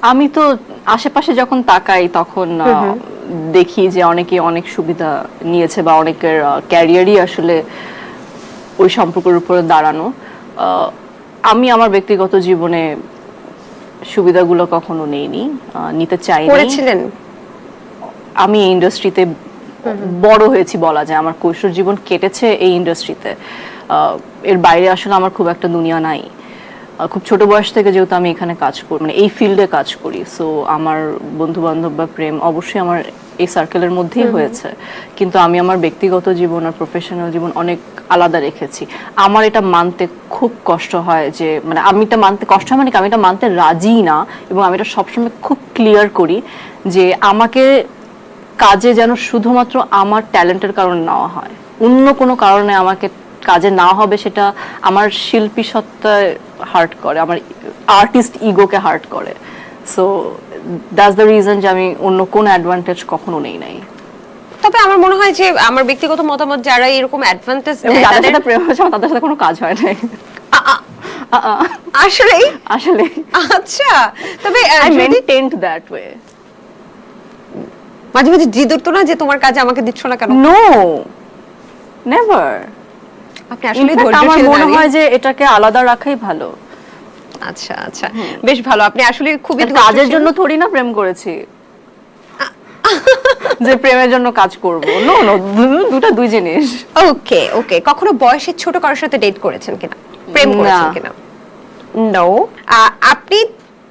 আমি তো আশেপাশে যখন তাকাই তখন দেখি যে অনেকে অনেক সুবিধা নিয়েছে বা অনেকের ক্যারিয়ারই আসলে ওই সম্পর্কের উপরে দাঁড়ানো। আমি আমার ব্যক্তিগত জীবনে সুবিধাগুলো কখনো নেইনি, নিতে চাইনি। করেছিলেন? আমি এই ইন্ডাস্ট্রিতে বড় হয়েছি বলা যায়, আমার কৈশোর জীবন কেটেছে এই ইন্ডাস্ট্রিতে। এর বাইরে আসলে আমার খুব একটা দুনিয়া নাই। খুব ছোট বয়স থেকে যেহেতু আমি এখানে কাজ করি, মানে এই ফিল্ডে কাজ করি, সো আমার বন্ধু বান্ধব বা প্রেম অবশ্যই আমার এই সার্কেলের মধ্যেই হয়েছে। কিন্তু আমি আমার ব্যক্তিগত জীবন আর প্রফেশনাল জীবন অনেক আলাদা রেখেছি। আমার এটা মানতে খুব কষ্ট হয় যে, মানে আমি এটা মানতে কষ্ট হয়, মানে আমি এটা মানতে রাজি না, এবং আমি এটা সবসময় খুব ক্লিয়ার করি যে আমাকে কাজে যেন শুধুমাত্র আমার ট্যালেন্টের কারণে নেওয়া হয়, অন্য কোনো কারণে আমাকে কাজে না হবে, সেটা আমার শিল্পী সত্তায় হার্ট করে, আমার আর্টিস্ট ইগোকে হার্ট করে। সো দ্যাটস দ্য রিজন যে আমি অন্য কোনো অ্যাডভান্টেজ কখনো নেই নাই। তবে আমার মনে হয় যে আমার ব্যক্তিগত মতামত, যারা এরকম অ্যাডভান্টেজ নেয় তাদের সাথে প্রেম হয়েছে, তাদের সাথে কোনো কাজ হয় নাই। আসলে আসলে আচ্ছা, তবে আই মেইনটেইনড দ্যাট ওয়ে। মাঝে মাঝে জিদ উঠতো না যে তোমার কাজে আমাকে দিচ্ছ না কেন? No, never. আপনি আসলে আমার ধৈর্যশীল মনে নারী। হয় যে এটাকে আলাদা রাখাই ভালো। আচ্ছা আচ্ছা, বেশ ভালো। আপনি আসলে খুবই কাজের ধৈর্যশীল। জন্য থোড়ি না প্রেম করেছি যে প্রেমের জন্য কাজ করব। নো নো, দুটা দুই জিনিস। ওকে ওকে, কখনো বয়সের ছোট কারোর সাথে ডেট করেছেন কিনা, প্রেম না। করেছেন কিনা? নো। আপনি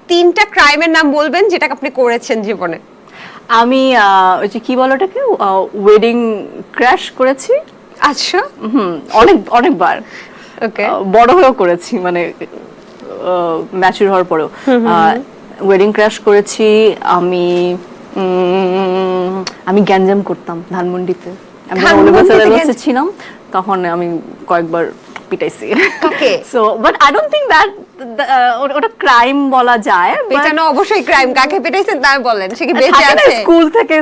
3টা ক্রাইমের নাম বলবেন যেটা আপনি করেছেন জীবনে। আমি ওই যে কি বলো ওটাকে, ওয়েডিং ক্র্যাশ করেছি। আচ্ছা, অনেকবার। ওকে। বড় হয়েও করেছি, মানে ম্যাচুর হওয়ার পরেও। ওয়েডিং ক্র্যাশ করেছি। আমি আমি গ্যাঞ্জাম করতাম ধানমন্ডিতে। আমি ধানমন্ডিতে ছিলাম তখন, আমি কয়েকবার পিটাইছি। কাকে? So but I don't think that ওটা ক্রাইম বলা যায়। পেটানো অবশ্যই ক্রাইম। কাকে পেটাইছেন তা বলেন, সে কি বেঁচে থাকে না আছে? স্কুল থেকে,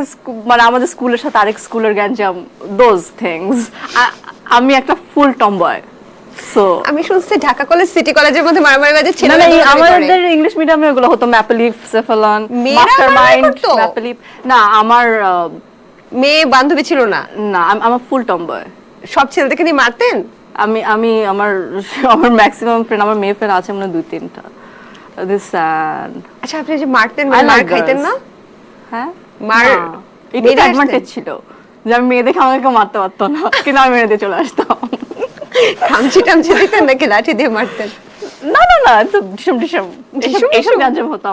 মানে আমাদের স্কুলের সাথে আরেক স্কুলের গ্যাঞ্জাম, দোজ থিংস। আমি একটা ফুল টমবয়। সো আমি শুনছি ঢাকা কলেজ, সিটি কলেজের মধ্যে মারামারি বাজে ছিল। না, আমাদের ইংলিশ মিডিয়ামে ওগুলো হতো, ম্যাপলিফ, সেফালন, মাস্টারমাইন্ড, ম্যাপলিফ। না, আমার মেয়ে বান্ধবী ছিল না? না, আমার ফুল টমবয়। সব ছেলেদেরকে নিয়ে মারতেন? আমি আমার ম্যাক্সিমাম ফ্রেন্ড, আমার মেয়ে ফ্রেন্ড আছে মনে হয় 2-3টা। This sad. আচ্ছা, আপনি যে মারতেন, মার খাইতেন না? হ্যাঁ, মার এটা অ্যাডভান্টেজ ছিল যে আমি মেয়ে দেখে আমাকে কেউ মারতে পারতো না, কিন্তু আমি মেরে দিয়ে চলে আসতাম। খামচি টামচি দিতেন নাকি লাঠি দিয়ে মারতেন? না না না, তো ডিসম এইসব গ্যাঞ্জাম হতো।